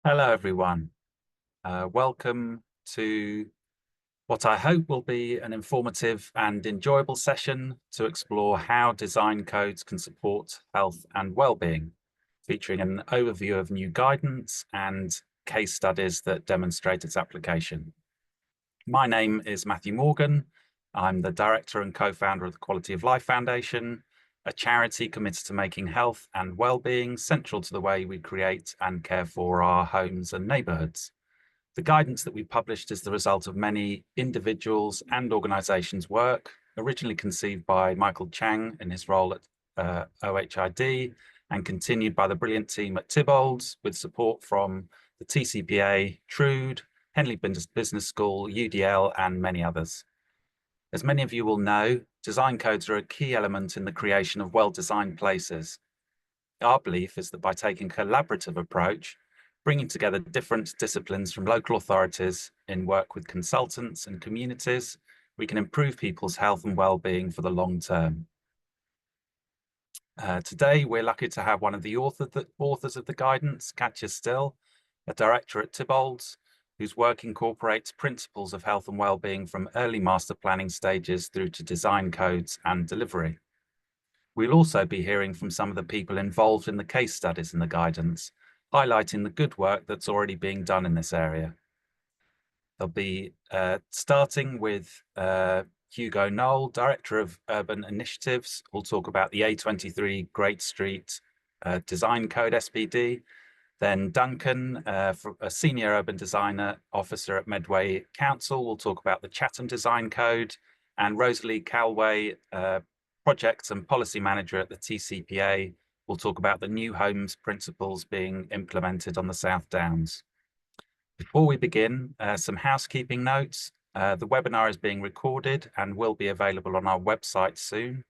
Hello, everyone. Welcome to what I hope will be an informative and enjoyable session to explore how design codes can support health and well-being, featuring an overview of new guidance and case studies that demonstrate its application. My name is Matthew Morgan. I'm the director and co-founder of the Quality of Life Foundation, a charity committed to making health and well-being central to the way we create and care for our homes and neighbourhoods. The guidance that we published is the result of many individuals and organisations' work, originally conceived by Michael Chang in his role at OHID, and continued by the brilliant team at Tibbalds, with support from the TCPA, TRUUD, Henley Business School, UDL, and many others. As many of you will know, design codes are a key element in the creation of well-designed places. Our belief is that by taking a collaborative approach, bringing together different disciplines from local authorities in work with consultants and communities, we can improve people's health and well-being for the long term. Today, we're lucky to have one of the authors of the guidance, Katja Still, a director at Tibbalds, whose work incorporates principles of health and well-being from early master planning stages through to design codes and delivery. We'll also be hearing from some of the people involved in the case studies in the guidance, highlighting the good work that's already being done in this area. They'll be starting with Hugo Knoll, Director of Urban Initiatives, who'll talk about the A23 Great Street Design Code SPD. Then Duncan, a Senior Urban Designer Officer at Medway Council, will talk about the Chatham Design Code. And Rosalie Calway, Projects and Policy Manager at the TCPA, will talk about the new homes principles being implemented on the South Downs. Before we begin, some housekeeping notes. The webinar is being recorded and will be available on our website soon.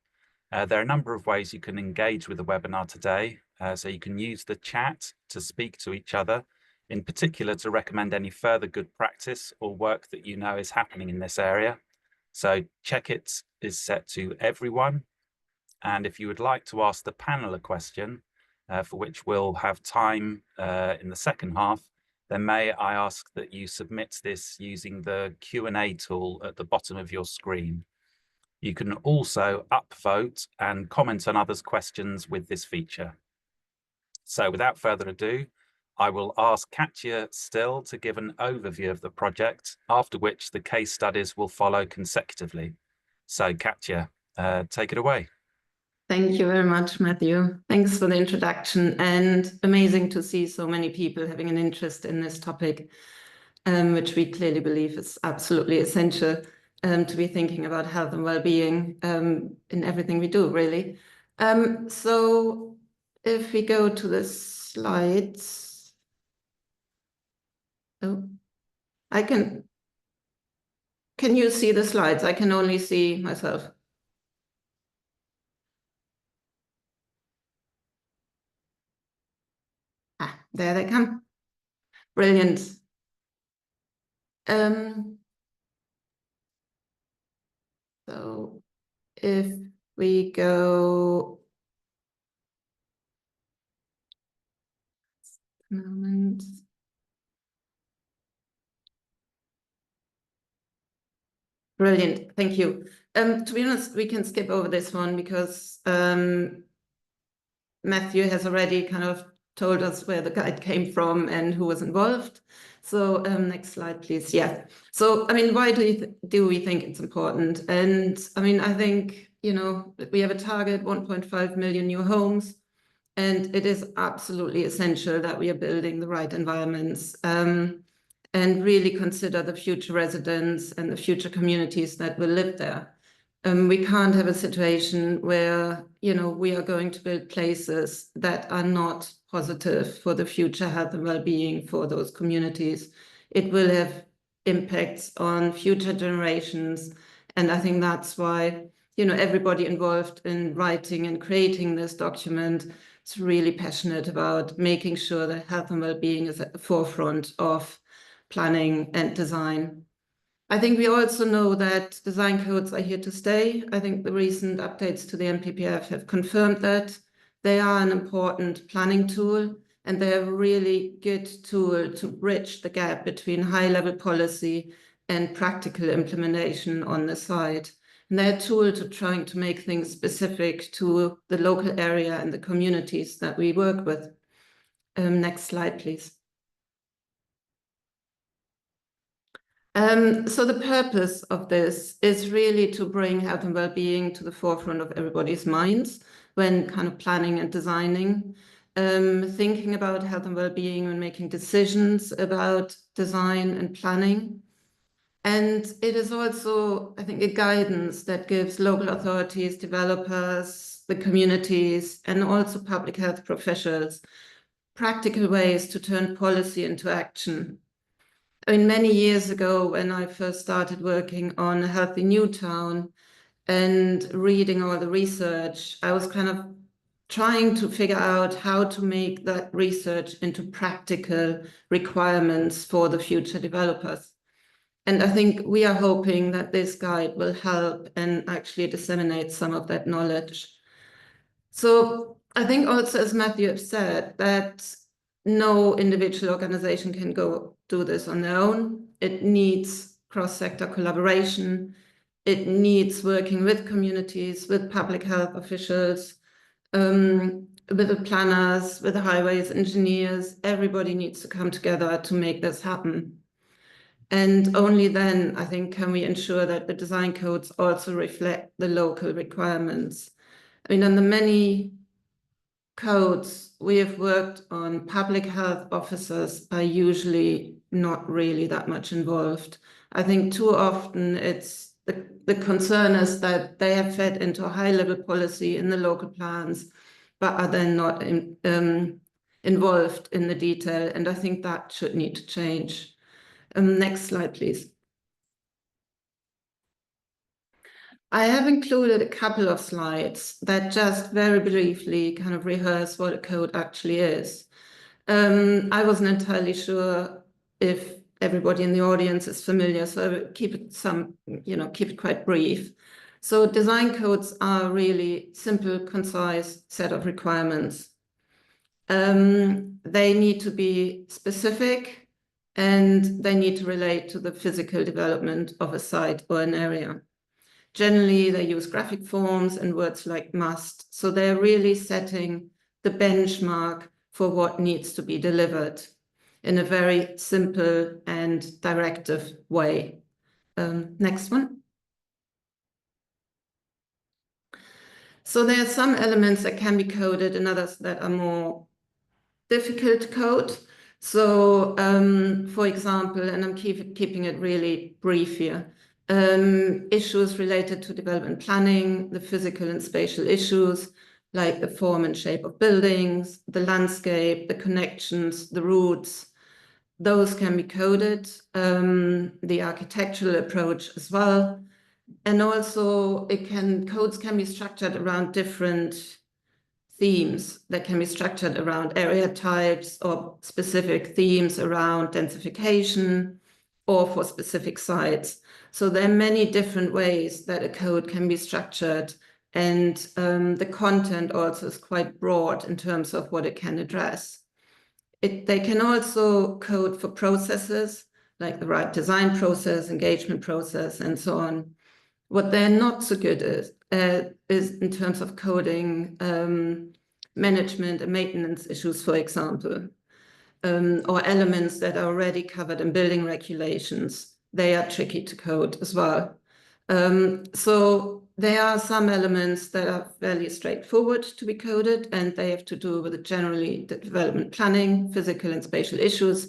There are a number of ways you can engage with the webinar today. So you can use the chat to speak to each other, in particular to recommend any further good practice or work that you know is happening in this area. So check it is set to everyone. And if you would like to ask the panel a question, for which we'll have time in the second half, then may I ask that you submit this using the Q&A tool at the bottom of your screen. You can also upvote and comment on others' questions with this feature. So without further ado, I will ask Katja Still to give an overview of the project, after which the case studies will follow consecutively. So Katja, take it away. Thank you very much, Matthew. Thanks for the introduction, and amazing to see so many people having an interest in this topic, which we clearly believe is absolutely essential to be thinking about health and well-being in everything we do, really. So if we go to the slides, can you see the slides? I can only see myself. There they come. Brilliant. So if we go, moment. Brilliant, thank you. To be honest, we can skip over this one because Matthew has already kind of told us where the guide came from and who was involved. So next slide, please. Yeah. So, I mean, why do we think it's important? And I mean, I think, you know, we have a target 1.5 million new homes, and it is absolutely essential that we are building the right environments and really consider the future residents and the future communities that will live there. We can't have a situation where, you know, we are going to build places that are not positive for the future health and well-being for those communities. It will have impacts on future generations. And I think that's why, you know, everybody involved in writing and creating this document is really passionate about making sure that health and well-being is at the forefront of planning and design. I think we also know that design codes are here to stay. I think the recent updates to the NPPF have confirmed that. They are an important planning tool, and they're a really good tool to bridge the gap between high-level policy and practical implementation on the side. And they're a tool to trying to make things specific to the local area and the communities that we work with. Next slide, please. So the purpose of this is really to bring health and well-being to the forefront of everybody's minds when kind of planning and designing, thinking about health and well-being when making decisions about design and planning. And it is also, I think, a guidance that gives local authorities, developers, the communities, and also public health professionals practical ways to turn policy into action. I mean, many years ago, when I first started working on a Healthy New Town and reading all the research, I was kind of trying to figure out how to make that research into practical requirements for the future developers. And I think we are hoping that this guide will help and actually disseminate some of that knowledge. So I think also, as Matthew has said, that no individual organization can go do this on their own. It needs cross-sector collaboration. It needs working with communities, with public health officials, with the planners, with the highways engineers. Everybody needs to come together to make this happen. And only then, I think, can we ensure that the design codes also reflect the local requirements. I mean, on the many codes we have worked on, public health officers are usually not really that much involved. I think too often it's the concern is that they have fed into a high-level policy in the local plans, but are then not involved in the detail. And I think that should need to change. Next slide, please. I have included a couple of slides that just very briefly kind of rehearse what a code actually is. I wasn't entirely sure if everybody in the audience is familiar, so I will keep it quite brief. So design codes are really simple, concise set of requirements. They need to be specific and they need to relate to the physical development of a site or an area. Generally, they use graphic forms and words like must. So they're really setting the benchmark for what needs to be delivered in a very simple and directive way. Next one. So there are some elements that can be coded and others that are more difficult to code. So, for example, and I'm keeping it really brief here, issues related to development planning, the physical and spatial issues, like the form and shape of buildings, the landscape, the connections, the routes, those can be coded, the architectural approach as well. And also codes can be structured around different themes that can be structured around area types or specific themes around densification or for specific sites. So there are many different ways that a code can be structured, and the content also is quite broad in terms of what it can address. They can also code for processes like the right design process, engagement process, and so on. What they're not so good at is in terms of coding management and maintenance issues, for example, or elements that are already covered in building regulations. They are tricky to code as well. So there are some elements that are fairly straightforward to be coded, and they have to do with generally the development planning, physical and spatial issues.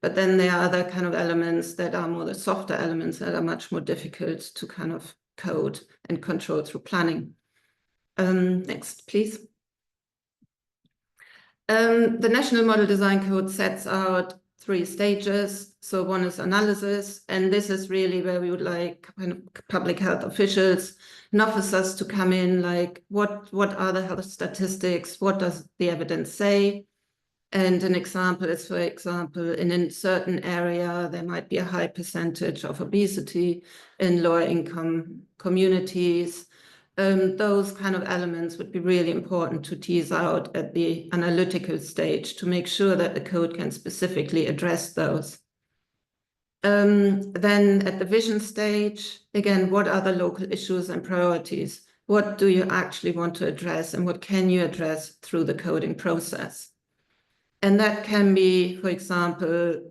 But then there are other kind of elements that are more the softer elements that are much more difficult to kind of code and control through planning. Next, please. The National Model Design Code sets out 3 stages. So one is analysis, and this is really where we would like kind of public health officials and officers to come in, like what are the health statistics? What does the evidence say? And an example is, for example, in a certain area, there might be a high percentage of obesity in lower income communities. those kind of elements would be really important to tease out at the analytical stage to make sure that the code can specifically address those. Then at the vision stage, again, what are the local issues and priorities? What do you actually want to address, and what can you address through the coding process? And that can be, for example,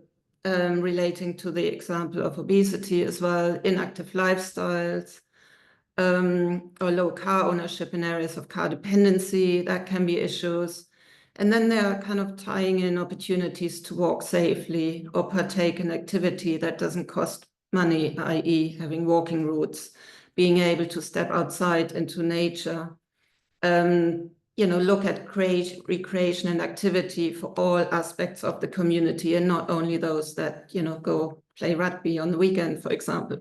relating to the example of obesity as well, inactive lifestyles, or low car ownership in areas of car dependency, that can be issues. And then there are kind of tying in opportunities to walk safely or partake in activity that doesn't cost money, i.e. having walking routes, being able to step outside into nature, look at recreation and activity for all aspects of the community and not only those that, go play rugby on the weekend, for example.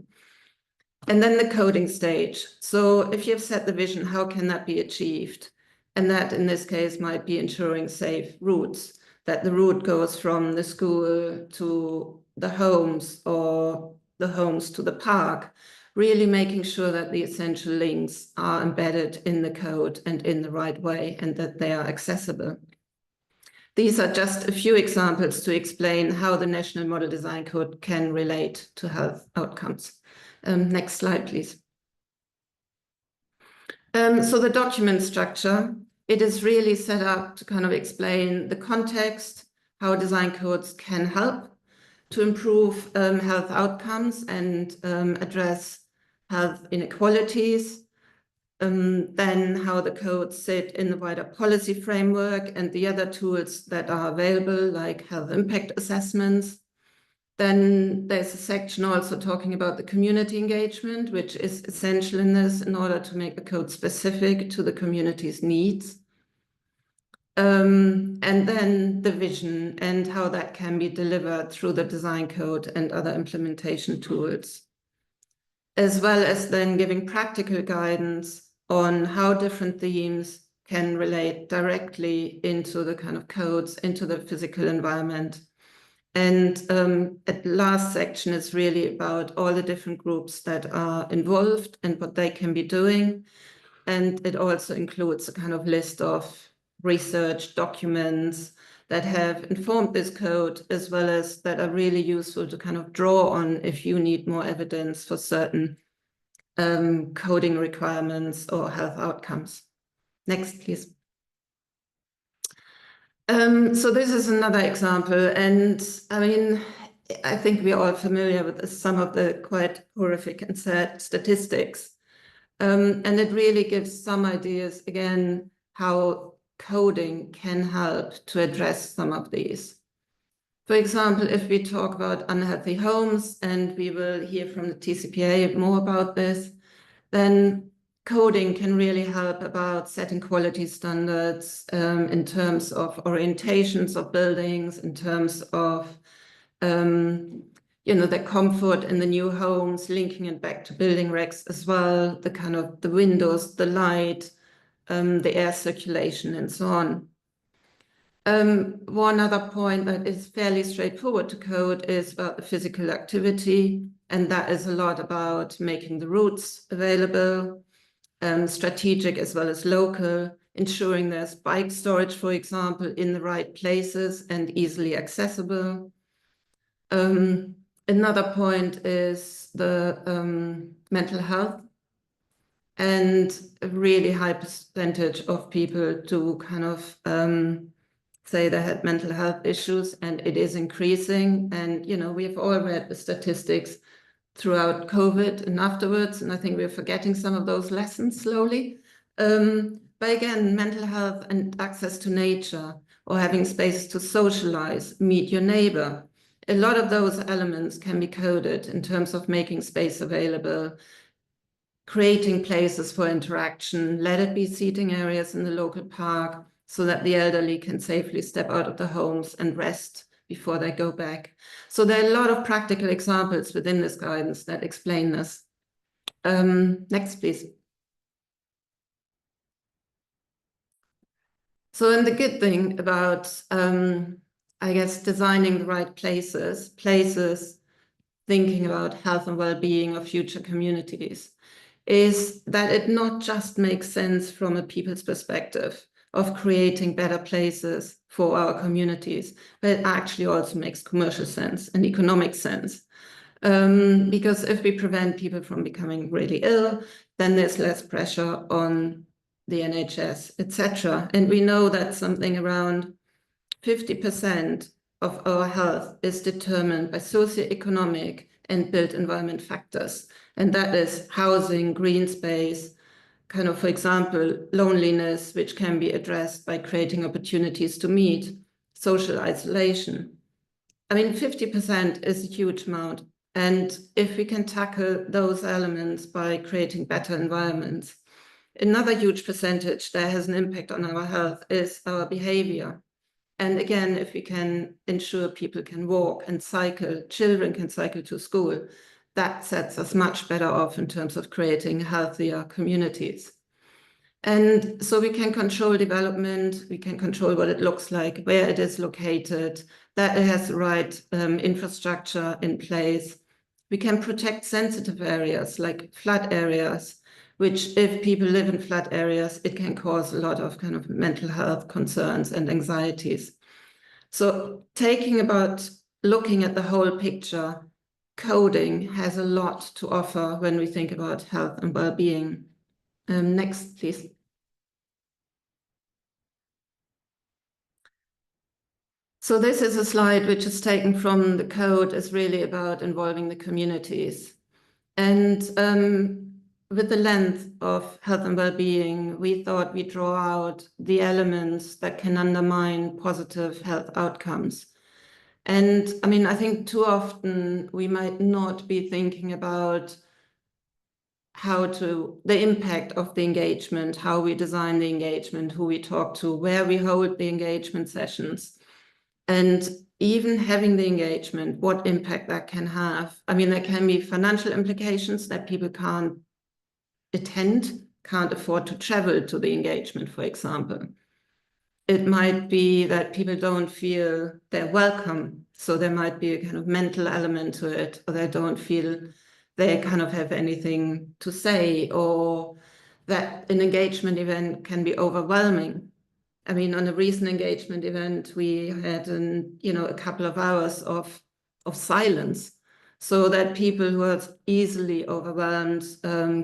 And then the coding stage. So if you've set the vision, how can that be achieved? And that in this case might be ensuring safe routes, that the route goes from the school to the homes or the homes to the park, really making sure that the essential links are embedded in the code and in the right way and that they are accessible. These are just a few examples to explain how the National Model Design Code can relate to health outcomes. Next slide, please. So the document structure, it is really set up to kind of explain the context, how design codes can help to improve health outcomes and address health inequalities, then how the codes sit in the wider policy framework and the other tools that are available, like health impact assessments. Then there's a section also talking about the community engagement, which is essential in this in order to make the code specific to the community's needs. And then the vision and how that can be delivered through the design code and other implementation tools, as well as then giving practical guidance on how different themes can relate directly into the kind of codes, into the physical environment. And at the last section is really about all the different groups that are involved and what they can be doing. And it also includes a kind of list of research documents that have informed this code, as well as that are really useful to kind of draw on if you need more evidence for certain coding requirements or health outcomes. Next, please. So this is another example, and I mean, I think we're all familiar with some of the quite horrific and sad statistics. And it really gives some ideas, again, how coding can help to address some of these. For example, if we talk about unhealthy homes, and we will hear from the TCPA more about this, then coding can really help about setting quality standards in terms of orientations of buildings, in terms of the comfort in the new homes, linking it back to building regs as well, the kind of the windows, the light, the air circulation, and so on. One other point that is fairly straightforward to code is about the physical activity, and that is a lot about making the routes available, strategic as well as local, ensuring there's bike storage, for example, in the right places and easily accessible. Another point is the mental health, and a really high percentage of people do kind of say they had mental health issues, and it is increasing. And, we've all read the statistics throughout COVID and afterwards, and I think we're forgetting some of those lessons slowly. But again, mental health and access to nature, or having space to socialize, meet your neighbor, a lot of those elements can be coded in terms of making space available, creating places for interaction, let it be seating areas in the local park so that the elderly can safely step out of the homes and rest before they go back. So there are a lot of practical examples within this guidance that explain this. Next, please. So, and the good thing about, I guess, designing the right places, thinking about health and well-being of future communities, is that it not just makes sense from a people's perspective of creating better places for our communities, but it actually also makes commercial sense and economic sense. Because if we prevent people from becoming really ill, then there's less pressure on the NHS, etc. And we know that something around 50% of our health is determined by socioeconomic and built environment factors. And that is housing, green space, kind of, for example, loneliness, which can be addressed by creating opportunities to meet, social isolation. I mean, 50% is a huge amount. And if we can tackle those elements by creating better environments, another huge percentage that has an impact on our health is our behavior. And again, if we can ensure people can walk and cycle, children can cycle to school, that sets us much better off in terms of creating healthier communities. And so we can control development, we can control what it looks like, where it is located, that it has the right infrastructure in place. We can protect sensitive areas like flood areas, which if people live in flood areas, it can cause a lot of kind of mental health concerns and anxieties. So looking at the whole picture, coding has a lot to offer when we think about health and well-being. Next, please. So this is a slide which is taken from the code. It's really about involving the communities. And with the length of health and well-being, we thought we'd draw out the elements that can undermine positive health outcomes. And I mean, I think too often we might not be thinking about the impact of the engagement, how we design the engagement, who we talk to, where we hold the engagement sessions. And even having the engagement, what impact that can have. I mean, there can be financial implications that people can't attend, can't afford to travel to the engagement, for example. It might be that people don't feel they're welcome. So there might be a kind of mental element to it, or they don't feel they kind of have anything to say, or that an engagement event can be overwhelming. I mean, on a recent engagement event, we had a couple of hours of silence, so that people who are easily overwhelmed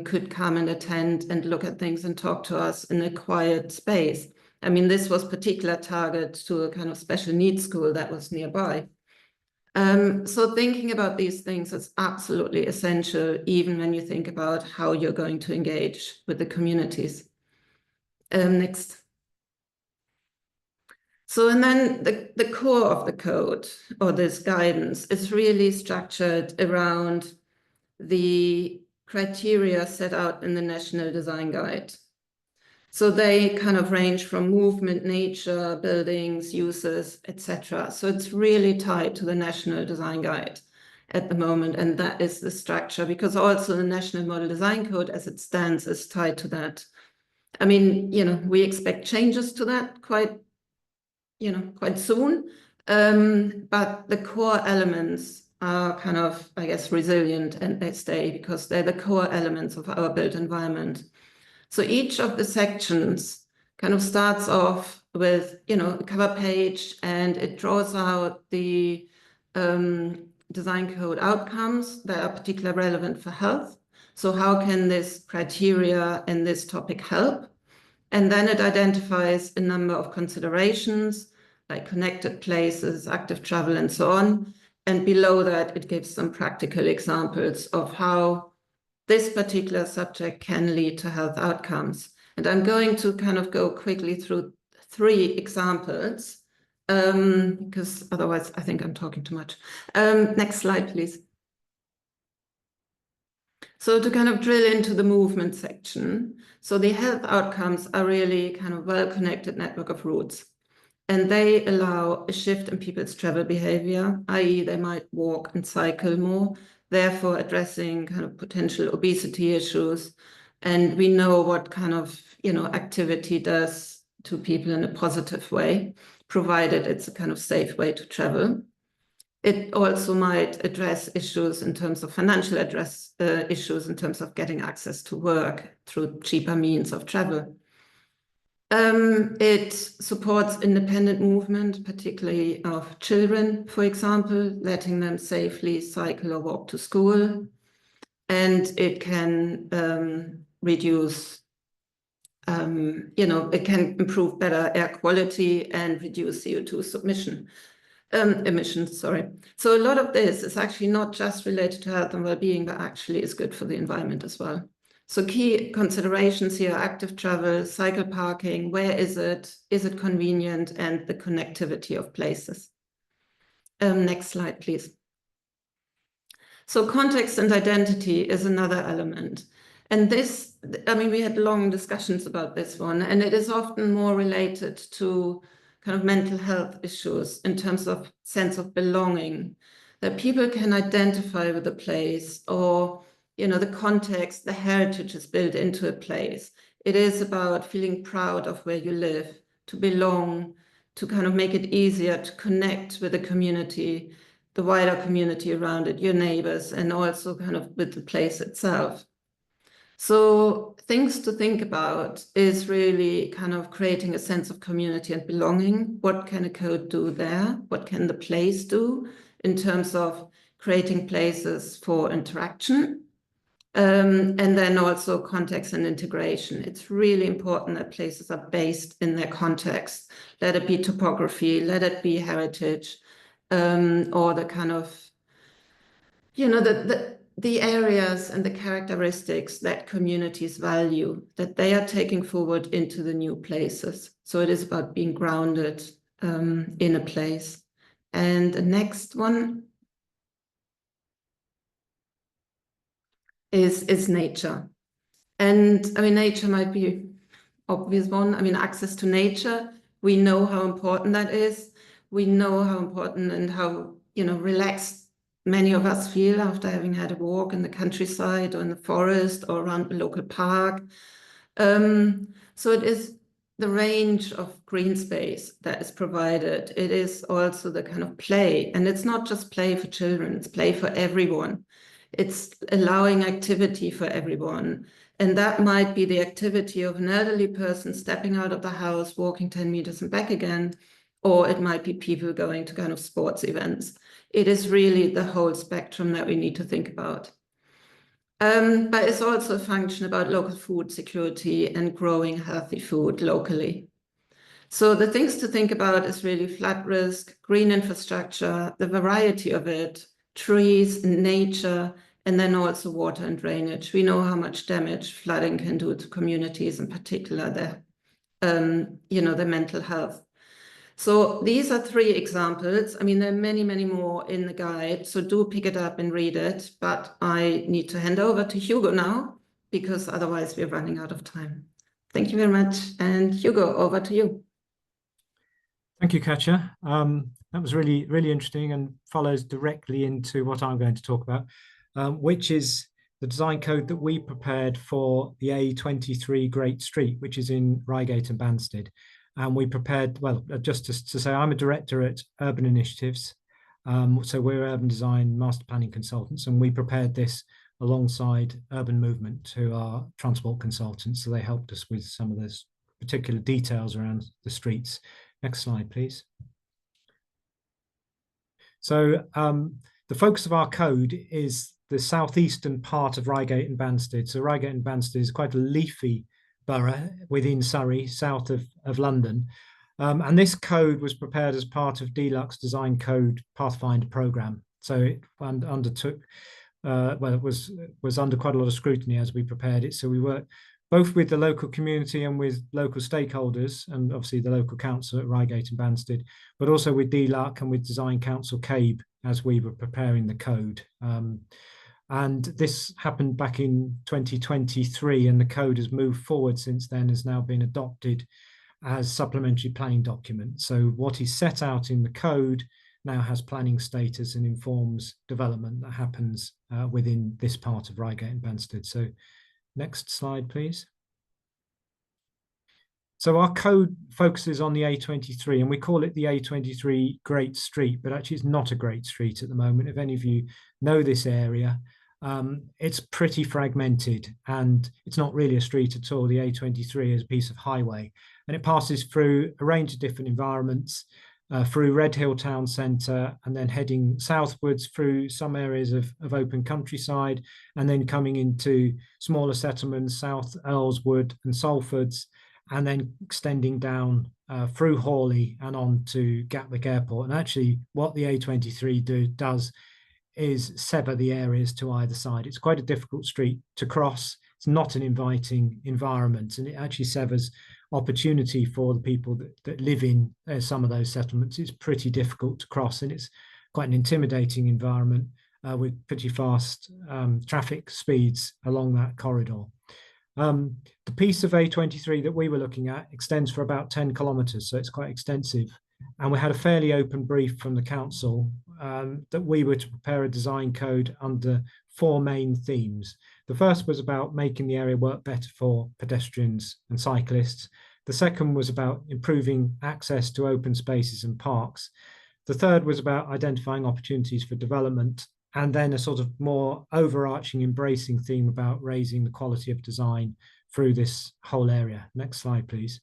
could come and attend and look at things and talk to us in a quiet space. I mean, this was particular target to a kind of special needs school that was nearby. So thinking about these things is absolutely essential, even when you think about how you're going to engage with the communities. Next. So, and then the core of the code or this guidance is really structured around the criteria set out in the National Design Guide. So they kind of range from movement, nature, buildings, uses, etc. So it's really tied to the National Design Guide at the moment, and that is the structure, because also the National Model Design Code as it stands is tied to that. I mean, we expect changes to that quite soon. But the core elements are kind of, I guess, resilient, and they stay because they're the core elements of our built environment. So each of the sections kind of starts off with, a cover page, and it draws out the design code outcomes that are particularly relevant for health. So how can this criteria and this topic help? And then it identifies a number of considerations like connected places, active travel, and so on. And below that, it gives some practical examples of how this particular subject can lead to health outcomes. And I'm going to kind of go quickly through 3 examples, because otherwise I think I'm talking too much. Next slide, please. So to kind of drill into the movement section, so the health outcomes are really kind of well-connected network of routes. And they allow a shift in people's travel behavior, i.e. they might walk and cycle more, therefore addressing kind of potential obesity issues. And we know what kind of, activity does to people in a positive way, provided it's a kind of safe way to travel. It also might address issues in terms of financial issues in terms of getting access to work through cheaper means of travel. It supports independent movement, particularly of children, for example, letting them safely cycle or walk to school. And it can reduce, it can improve better air quality and reduce CO2 emissions, sorry. So a lot of this is actually not just related to health and well-being, but actually is good for the environment as well. So key considerations here: active travel, cycle parking, where is it convenient, and the connectivity of places. Next slide, please. So context and identity is another element. And this, I mean, we had long discussions about this one, and it is often more related to kind of mental health issues in terms of sense of belonging, that people can identify with a place, or, the context, the heritage is built into a place. It is about feeling proud of where you live, to belong, to kind of make it easier to connect with the community, the wider community around it, your neighbors, and also kind of with the place itself. So things to think about is really kind of creating a sense of community and belonging. What can a code do there? What can the place do in terms of creating places for interaction? And then also context and integration. It's really important that places are based in their context. Let it be topography, let it be heritage, or the kind of, the areas and the characteristics that communities value, that they are taking forward into the new places. So it is about being grounded in a place. And the next one is nature. And I mean, nature might be obvious one. I mean, access to nature, we know how important that is. We know how important and how, relaxed many of us feel after having had a walk in the countryside or in the forest or around the local park. So it is the range of green space that is provided. It is also the kind of play, and it's not just play for children, it's play for everyone. It's allowing activity for everyone. And that might be the activity of an elderly person stepping out of the house, walking 10 meters and back again, or it might be people going to kind of sports events. It is really the whole spectrum that we need to think about. But it's also a function about local food security and growing healthy food locally. So the things to think about is really flat risk, green infrastructure, the variety of it, trees, nature, and then also water and drainage. We know how much damage flooding can do to communities, in particular the mental health. So these are 3 examples. I mean, there are many, many more in the guide, so do pick it up and read it. But I need to hand over to Hugo now, because otherwise we're running out of time. Thank you very much. And Hugo, over to you. Thank you, Katja. That was really, really interesting and follows directly into what I'm going to talk about, which is the design code that we prepared for the A23 Great Street, which is in Reigate and Banstead. And we prepared, well, just to say, I'm a director at Urban Initiatives. So we're urban design master planning consultants, and we prepared this alongside Urban Movement, who are transport consultants. So they helped us with some of those particular details around the streets. Next slide, please. So the focus of our code is the southeastern part of Reigate and Banstead. So Reigate and Banstead is quite a leafy borough within Surrey, south of London. And this code was prepared as part of Deluxe Design Code Pathfinder programme. So it undertook, it was under quite a lot of scrutiny as we prepared it. So we worked both with the local community and with local stakeholders, and obviously the local council at Reigate and Banstead, but also with DLUC and with Design Council CABE as we were preparing the code. And this happened back in 2023, and the code has moved forward since then, has now been adopted as supplementary planning document. So what is set out in the code now has planning status and informs development that happens within this part of Reigate and Banstead. So next slide, please. So our code focuses on the A23, and we call it the A23 Great Street, but actually it's not a great street at the moment. If any of you know this area, it's pretty fragmented, and it's not really a street at all. The A23 is a piece of highway, and it passes through a range of different environments, through Redhill town centre, and then heading southwards through some areas of open countryside, and then coming into smaller settlements, South Earlswood and Salfords, and then extending down through Hawley and on to Gatwick Airport. And actually what the A23 does is sever the areas to either side. It's quite a difficult street to cross. It's not an inviting environment, and it actually severs opportunity for the people that live in some of those settlements. It's pretty difficult to cross, and it's quite an intimidating environment with pretty fast traffic speeds along that corridor. The piece of A23 that we were looking at extends for about 10 kilometres, so it's quite extensive. And we had a fairly open brief from the council that we were to prepare a design code under 4 main themes. The first was about making the area work better for pedestrians and cyclists. The second was about improving access to open spaces and parks. The third was about identifying opportunities for development, and then a sort of more overarching, embracing theme about raising the quality of design through this whole area. Next slide, please.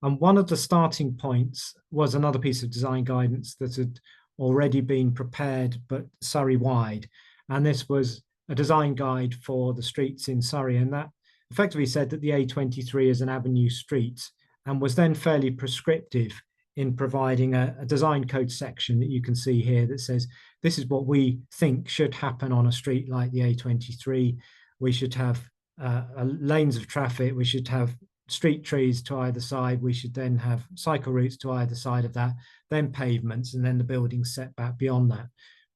And one of the starting points was another piece of design guidance that had already been prepared, but Surrey-wide. And this was a design guide for the streets in Surrey. And that effectively said that the A23 is an avenue street, and was then fairly prescriptive in providing a design code section that you can see here that says, this is what we think should happen on a street like the A23. We should have lanes of traffic. We should have street trees to either side. We should then have cycle routes to either side of that, then pavements, and then the buildings set back beyond that.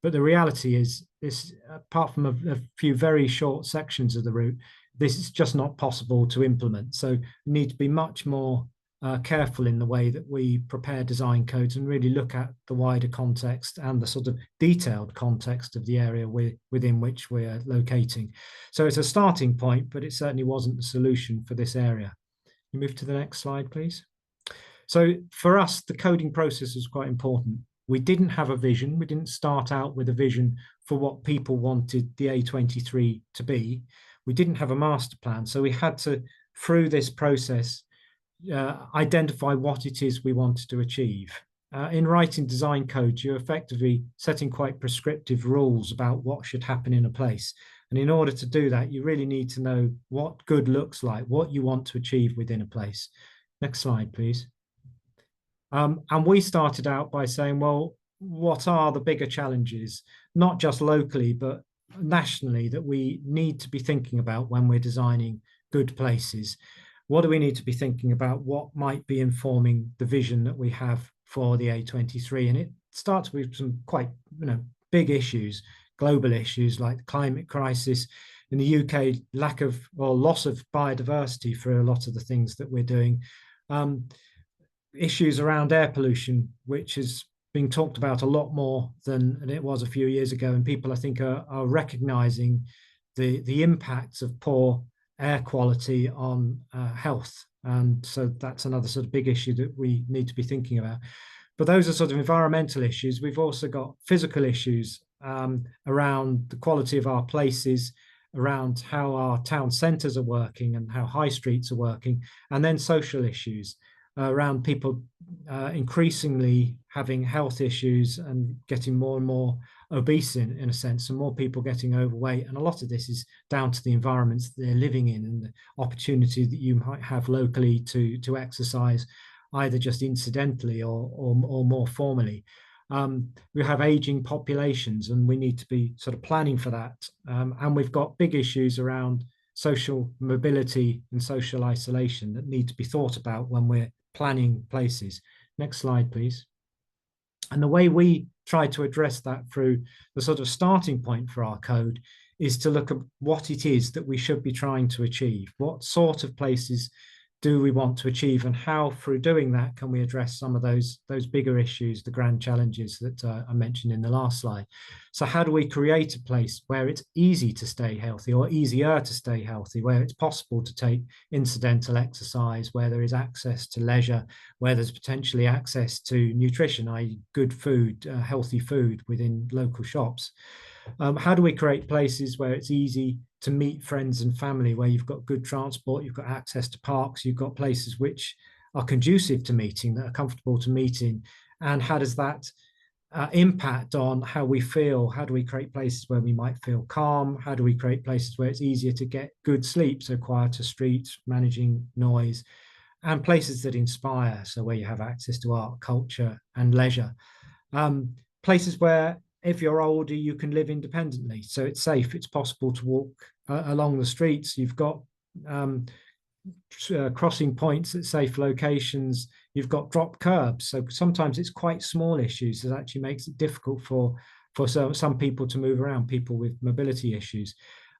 But the reality is, this, apart from a few very short sections of the route, this is just not possible to implement. So we need to be much more careful in the way that we prepare design codes and really look at the wider context and the sort of detailed context of the area within which we're locating. So it's a starting point, but it certainly wasn't the solution for this area. You move to the next slide, please. So for us, the coding process was quite important. We didn't have a vision. We didn't start out with a vision for what people wanted the A23 to be. We didn't have a master plan. So we had to, through this process, identify what it is we wanted to achieve. In writing design codes, you're effectively setting quite prescriptive rules about what should happen in a place. And in order to do that, you really need to know what good looks like, what you want to achieve within a place. Next slide, please. And we started out by saying, well, what are the bigger challenges, not just locally, but nationally, that we need to be thinking about when we're designing good places? What do we need to be thinking about? What might be informing the vision that we have for the A23? And it starts with some quite, big issues, global issues like the climate crisis. In the UK, lack of or loss of biodiversity for a lot of the things that we're doing. Issues around air pollution, which is being talked about a lot more than it was a few years ago. And people, I think, are recognizing the impacts of poor air quality on health. And so that's another sort of big issue that we need to be thinking about. But those are sort of environmental issues. We've also got physical issues around the quality of our places, around how our town centres are working and how high streets are working, and then social issues around people increasingly having health issues and getting more and more obese in a sense, and more people getting overweight. And a lot of this is down to the environments that they're living in and the opportunity that you might have locally to exercise, either just incidentally or more formally. We have aging populations, and we need to be sort of planning for that. And we've got big issues around social mobility and social isolation that need to be thought about when we're planning places. Next slide, please. And the way we try to address that through the sort of starting point for our code is to look at what it is that we should be trying to achieve. What sort of places do we want to achieve, and how through doing that can we address some of those bigger issues, the grand challenges that I mentioned in the last slide. So how do we create a place where it's easy to stay healthy, or easier to stay healthy, where it's possible to take incidental exercise, where there is access to leisure, where there's potentially access to nutrition, i.e. good food, healthy food within local shops? How do we create places where it's easy to meet friends and family, where you've got good transport, you've got access to parks, you've got places which are conducive to meeting, that are comfortable to meet in? And how does that impact on how we feel? How do we create places where we might feel calm? How do we create places where it's easier to get good sleep, so quieter streets, managing noise, and places that inspire, so where you have access to art, culture, and leisure? Places where, if you're older, you can live independently, so it's safe, it's possible to walk along the streets. You've got crossing points at safe locations. You've got drop curbs, so sometimes it's quite small issues that actually makes it difficult for some people to move around, people with mobility issues.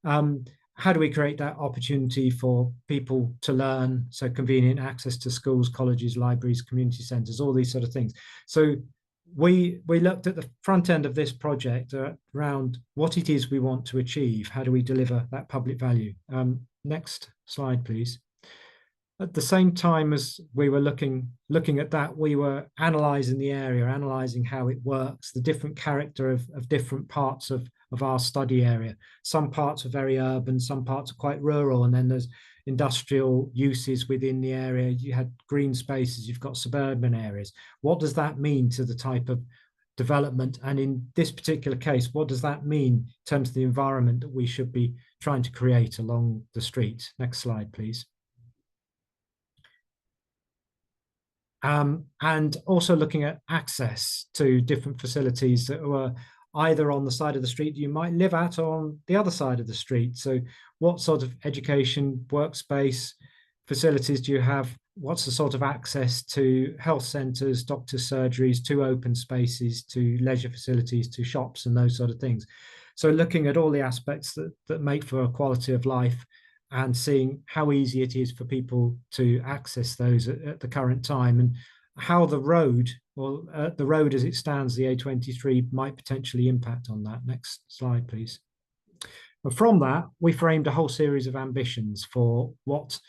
How do we create that opportunity for people to learn? So convenient access to schools, colleges, libraries, community centres, all these sort of things. So we looked at the front end of this project around what it is we want to achieve. How do we deliver that public value? Next slide, please. At the same time as we were looking at that, we were analysing the area, analysing how it works, the different character of different parts of our study area. Some parts are very urban, some parts are quite rural, and then there's industrial uses within the area. You had green spaces, you've got suburban areas. What does that mean to the type of development? And in this particular case, what does that mean in terms of the environment that we should be trying to create along the street? Next slide, please. And also looking at access to different facilities that were either on the side of the street you might live at, or on the other side of the street. So what sort of education, workspace, facilities do you have? What's the sort of access to health centres, doctors' surgeries, to open spaces, to leisure facilities, to shops, and those sort of things? So looking at all the aspects that make for a quality of life, and seeing how easy it is for people to access those at the current time, and how the road, or the road as it stands, the A23, might potentially impact on that. Next slide, please. But from that, we framed a whole series of ambitions for what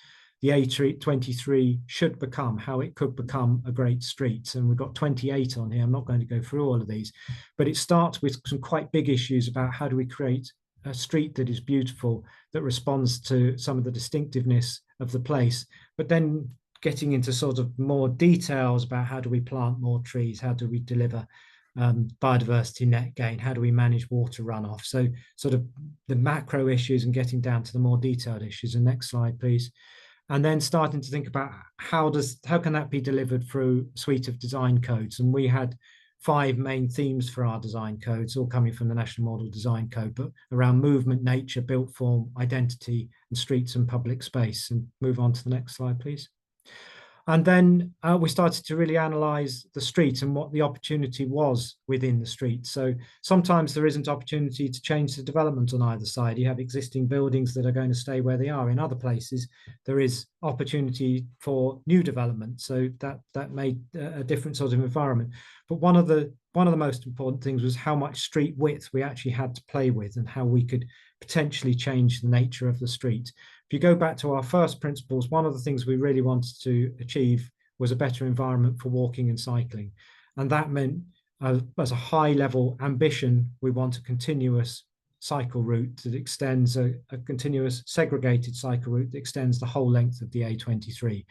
the A23 should become, how it could become a great street. And we've got 28 on here. I'm not going to go through all of these, but it starts with some quite big issues about how do we create a street that is beautiful, that responds to some of the distinctiveness of the place, but then getting into sort of more details about how do we plant more trees, how do we deliver biodiversity net gain, how do we manage water runoff? So sort of the macro issues, and getting down to the more detailed issues. And next slide, please. And then starting to think about how can that be delivered through a suite of design codes. And we had 5 main themes for our design codes, all coming from the National Model Design Code, but around movement, nature, built form, identity, and streets and public space. And move on to the next slide, please. And then we started to really analyse the street and what the opportunity was within the street. So sometimes there isn't opportunity to change the development on either side. You have existing buildings that are going to stay where they are. In other places, there is opportunity for new development. So that made a different sort of environment. But one of the most important things was how much street width we actually had to play with, and how we could potentially change the nature of the street. If you go back to our first principles, one of the things we really wanted to achieve was a better environment for walking and cycling. And that meant, as a high level ambition, we want a continuous cycle route that extends, a continuous segregated cycle route that extends the whole length of the A23.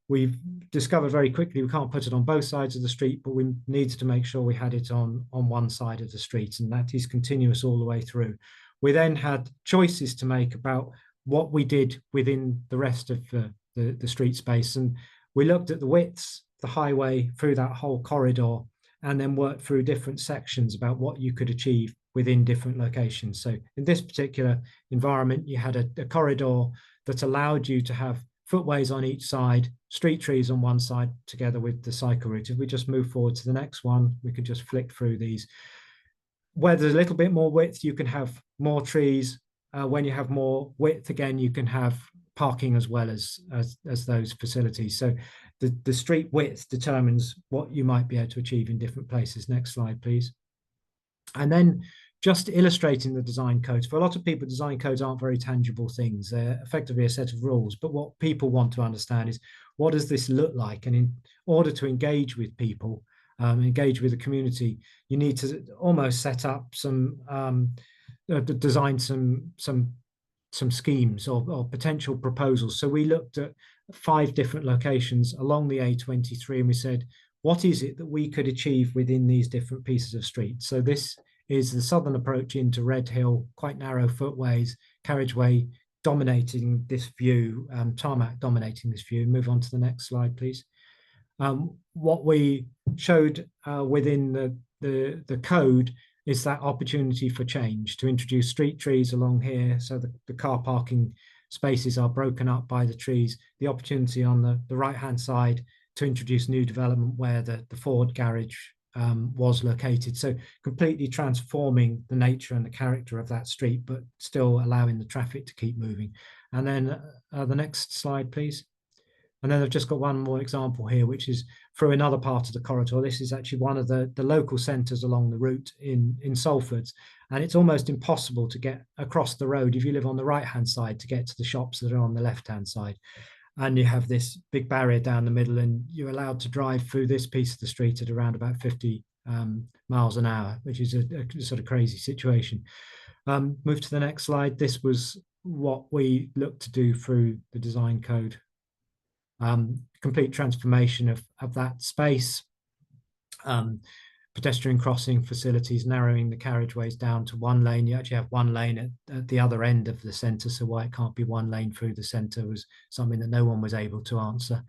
We've discovered very quickly we can't put it on both sides of the street, but we needed to make sure we had it on one side of the street, and that is continuous all the way through. We then had choices to make about what we did within the rest of the street space. And we looked at the widths, the highway through that whole corridor, and then worked through different sections about what you could achieve within different locations. So in this particular environment, you had a corridor that allowed you to have footways on each side, street trees on one side, together with the cycle route. If we just move forward to the next one, we could just flick through these. Where there's a little bit more width, you can have more trees. When you have more width, again, you can have parking as well as those facilities. So the street width determines what you might be able to achieve in different places. Next slide, please. And then just illustrating the design codes. For a lot of people, design codes aren't very tangible things. They're effectively a set of rules. But what people want to understand is, what does this look like? And in order to engage with people, engage with the community, you need to almost set up some, design some schemes or potential proposals. So we looked at 5 different locations along the A23, and we said, what is it that we could achieve within these different pieces of street? So this is the southern approach into Red Hill, quite narrow footways, carriageway dominating this view, tarmac dominating this view. Move on to the next slide, please. What we showed within the code is that opportunity for change, to introduce street trees along here, so the car parking spaces are broken up by the trees. The opportunity on the right-hand side to introduce new development where the Ford garage was located. So completely transforming the nature and the character of that street, but still allowing the traffic to keep moving. And then the next slide, please. And then I've just got one more example here, which is through another part of the corridor. This is actually one of the local centres along the route in Salford. And it's almost impossible to get across the road if you live on the right-hand side to get to the shops that are on the left-hand side. And you have this big barrier down the middle, and you're allowed to drive through this piece of the street at around about 50 miles an hour, which is a sort of crazy situation. Move to the next slide. This was what we looked to do through the design code. Complete transformation of that space, pedestrian crossing facilities, narrowing the carriageways down to 1 lane. You actually have 1 lane at the other end of the centre, so why it can't be 1 lane through the centre was something that no one was able to answer.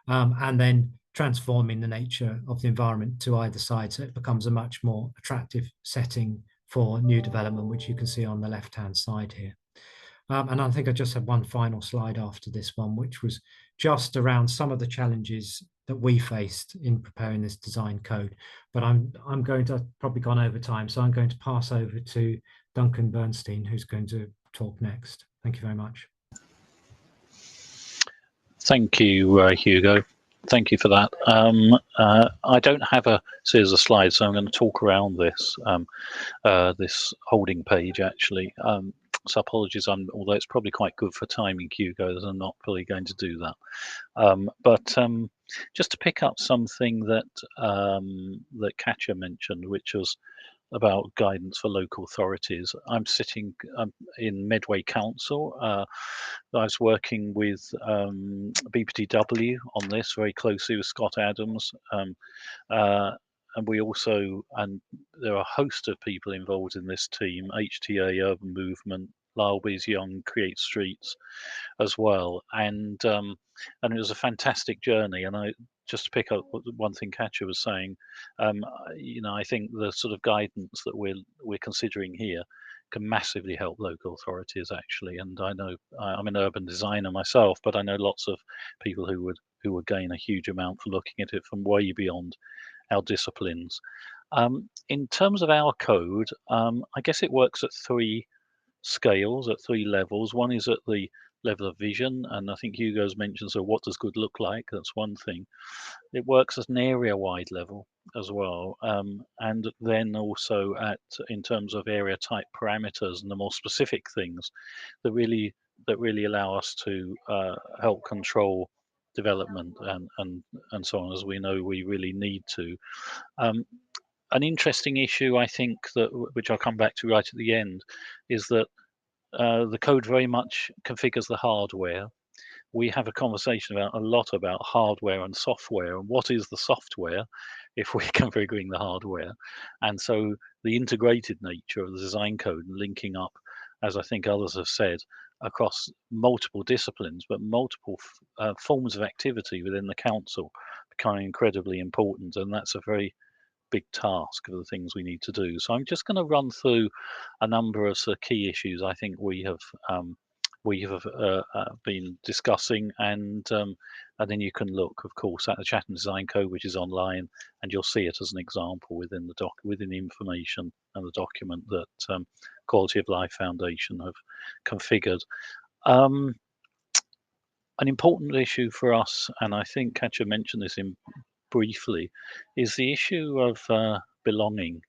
And then transforming the nature of the environment to either side, so it becomes a much more attractive setting for new development, which you can see on the left-hand side here. And I think I just had one final slide after this one, which was just around some of the challenges that we faced in preparing this design code. But I'm going to, I've probably gone over time, so I'm going to pass over to Duncan Bernstein, who's going to talk next. Thank you very much. Thank you, Hugo. Thank you for that. I don't have a series of slides, so I'm going to talk around this this holding page actually. So apologies, although it's probably quite good for timing, Hugo, that I'm not fully going to do that. But just to pick up something that that Katja mentioned, which was about guidance for local authorities. I'm sitting in Medway Council. I was working with BPTW on this very closely with Scott Adams. And we also, and there are a host of people involved in this team, HTA, Urban Movement, Lyleby's Young Create Streets as well. And it was a fantastic journey. And I just to pick up one thing Katja was saying, you know, I think the sort of guidance that we're considering here can massively help local authorities actually. And I know I'm an urban designer myself, but I know lots of people who would gain a huge amount for looking at it from way beyond our disciplines. In terms of our code, I guess it works at 3 scales, at 3 levels. One is at the level of vision, and I think Hugo's mentioned, so what does good look like? That's one thing. It works at an area-wide level as well, and then also in terms of area type parameters and the more specific things that really allow us to help control development and so on, as we know we really need to. An interesting issue, I think, which I'll come back to right at the end, is that the code very much configures the hardware. We have a conversation a lot about hardware and software, and what is the software if we're configuring the hardware. And so the integrated nature of the design code and linking up, as I think others have said, across multiple disciplines, but multiple forms of activity within the council becoming incredibly important. And that's a very big task of the things we need to do. So I'm just going to run through a number of key issues I think we have been discussing, and then you can look, of course, at the Chatham Design Code, which is online, and you'll see it as an example within the information and the document that Quality of Life Foundation have configured. An important issue for us, and I think Katja mentioned this in briefly, is the issue of belonging.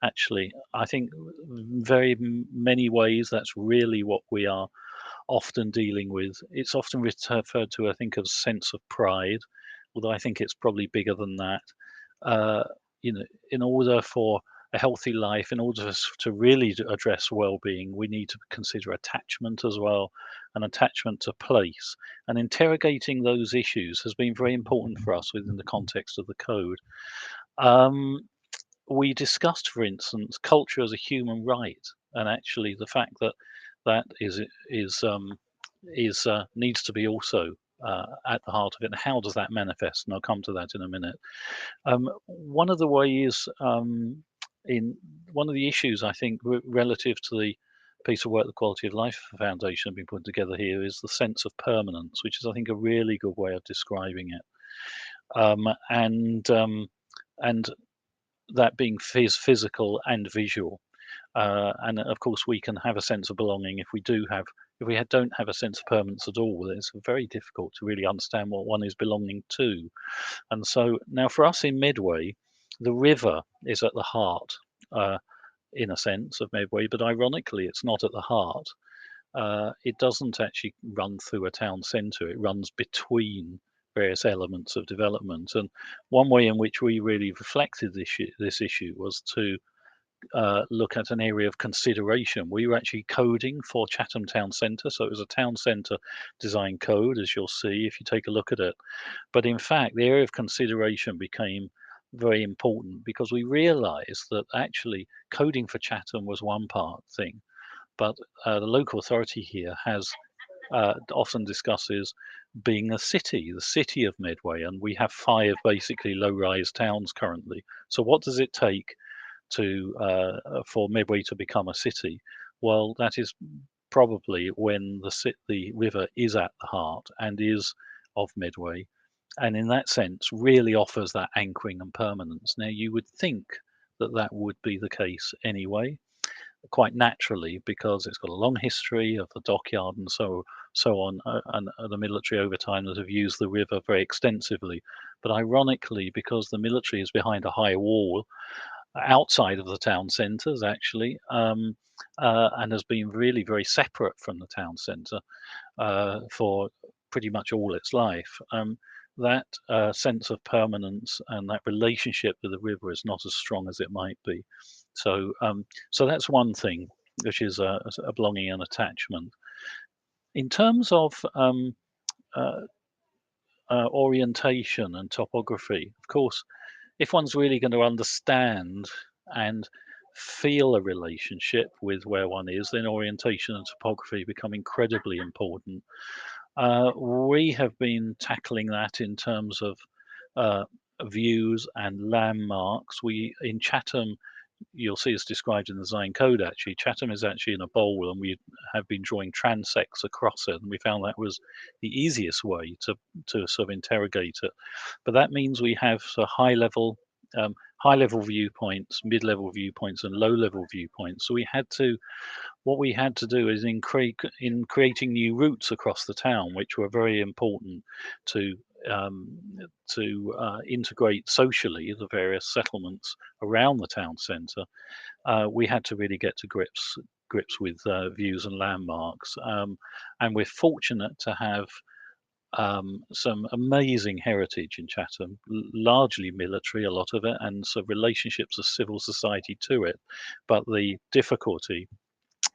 Actually, I think many ways that's really what we are often dealing with. It's often referred to, I think, as sense of pride, although I think it's probably bigger than that. You know, in order for a healthy life, in order to really address well-being, we need to consider attachment as well, and attachment to place. And interrogating those issues has been very important for us within the context of the code. We discussed, for instance, culture as a human right, and actually the fact that that needs to be also at the heart of it. And how does that manifest? And I'll come to that in a minute. One of the ways, in one of the issues, I think, relative to the piece of work the Quality of Life Foundation have been putting together here, is the sense of permanence, which is, I think, a really good way of describing it. And that being physical and visual. And of course, we can have a sense of belonging if we don't have a sense of permanence at all. It's very difficult to really understand what one is belonging to. And so now for us in Medway, the river is at the heart, in a sense, of Medway, but ironically, it's not at the heart. It doesn't actually run through a town centre, it runs between various elements of development. And one way in which we really reflected this issue was to look at an area of consideration. We were actually coding for Chatham Town Centre, so it was a town centre design code, as you'll see if you take a look at it. But in fact, the area of consideration became very important because we realised that actually coding for Chatham was one part thing, but the local authority here has often discusses being a city, the city of Medway, and we have 5 basically low-rise towns currently. So what does it take to for Medway to become a city? Well, that is probably when the river is at the heart and is of Medway, and in that sense really offers that anchoring and permanence. Now, you would think that that would be the case anyway, quite naturally, because it's got a long history of the dockyard and so on, and the military over time that have used the river very extensively. But ironically, because the military is behind a high wall outside of the town centres, actually, and has been really very separate from the town centre for pretty much all its life, that sense of permanence and that relationship with the river is not as strong as it might be. So, so that's one thing, which is a belonging and attachment. In terms of orientation and topography, of course, if one's really going to understand and feel a relationship with where one is, then orientation and topography become incredibly important. We have been tackling that in terms of views and landmarks. In Chatham, you'll see it's described in the design code. Actually, Chatham is actually in a bowl, and we have been drawing transects across it, and we found that was the easiest way to sort of interrogate it. But that means we have high level viewpoints, mid-level viewpoints, and low-level viewpoints. So what we had to do is in creating new routes across the town, which were very important to integrate socially the various settlements around the town centre. We had to really get to grips with views and landmarks, and we're fortunate to have some amazing heritage in Chatham, largely military, a lot of it, and some relationships of civil society to it. But the difficulty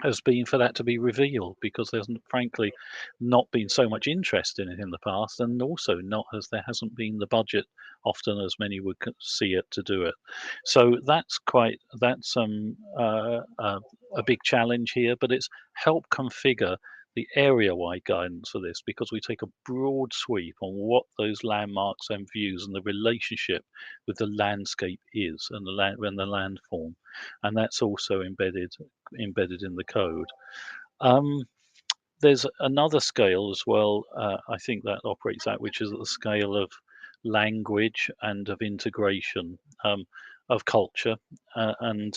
has been for that to be revealed, because there's frankly not been so much interest in it in the past, and also there hasn't been the budget often as many would see it to do it. So that's a big challenge here, but it's helped configure the area-wide guidance for this, because we take a broad sweep on what those landmarks and views and the relationship with the landscape is, and the landform, and that's also embedded in the code. There's another scale as well, I think that operates out, which is at the scale of language and of integration of culture, and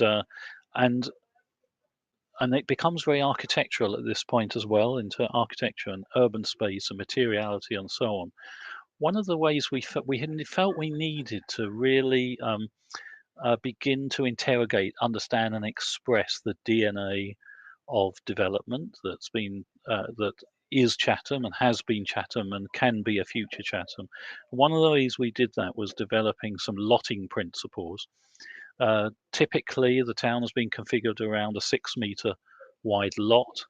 and it becomes very architectural at this point as well, into architecture and urban space and materiality and so on. One of the ways we felt we needed to really begin to interrogate, understand, and express the DNA of development that's been that is Chatham and has been Chatham and can be a future Chatham. One of the ways we did that was developing some lotting principles. Typically, the town has been configured around a 6-metre wide lot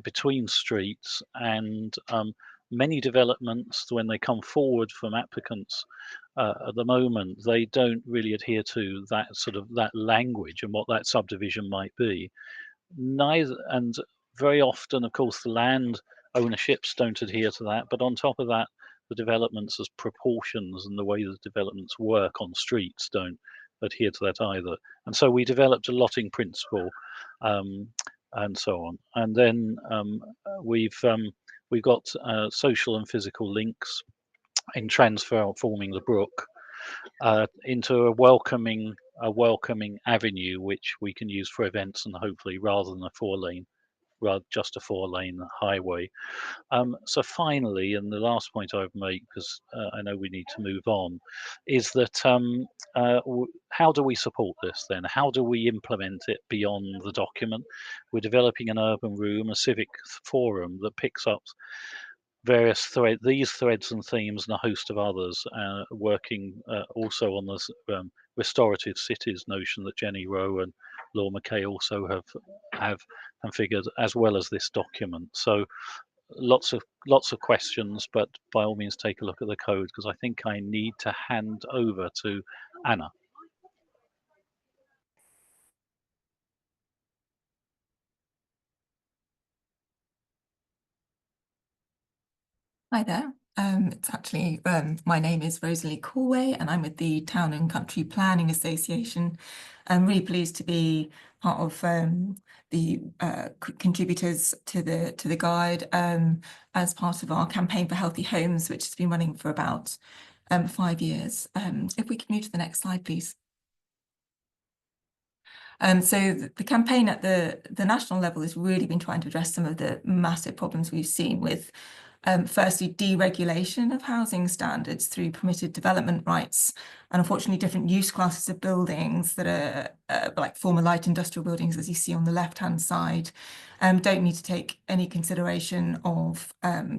between streets, and many developments, when they come forward from applicants at the moment, they don't really adhere to that language and what that subdivision might be. And very often, of course, the land ownerships don't adhere to that, but on top of that, the developments as proportions and the way the developments work on streets don't adhere to that either. And so we developed a lotting principle, and so on. And then we've got social and physical links in transforming the brook into a welcoming avenue which we can use for events, and hopefully rather than just a 4-lane highway. So finally, and the last point I would make, because I know we need to move on, is that how do we support this then? How do we implement it beyond the document? We're developing an urban room, a civic forum that picks up various these threads and themes and a host of others, working also on this restorative cities notion that Jenny Rowe and Laura McKay also have configured, as well as this document. So lots of questions, but by all means take a look at the code, because I think I need to hand over to Anna. Hi there. It's actually, my name is Rosalie Corway and I'm with the Town and Country Planning Association. I'm really pleased to be part of the contributors to the guide as part of our campaign for healthy homes, which has been running for about 5 years. If we could move to the next slide, please. So the campaign at the national level has really been trying to address some of the massive problems we've seen with firstly, deregulation of housing standards through permitted development rights, and unfortunately different use classes of buildings that are like former light industrial buildings, as you see on the left-hand side, don't need to take any consideration of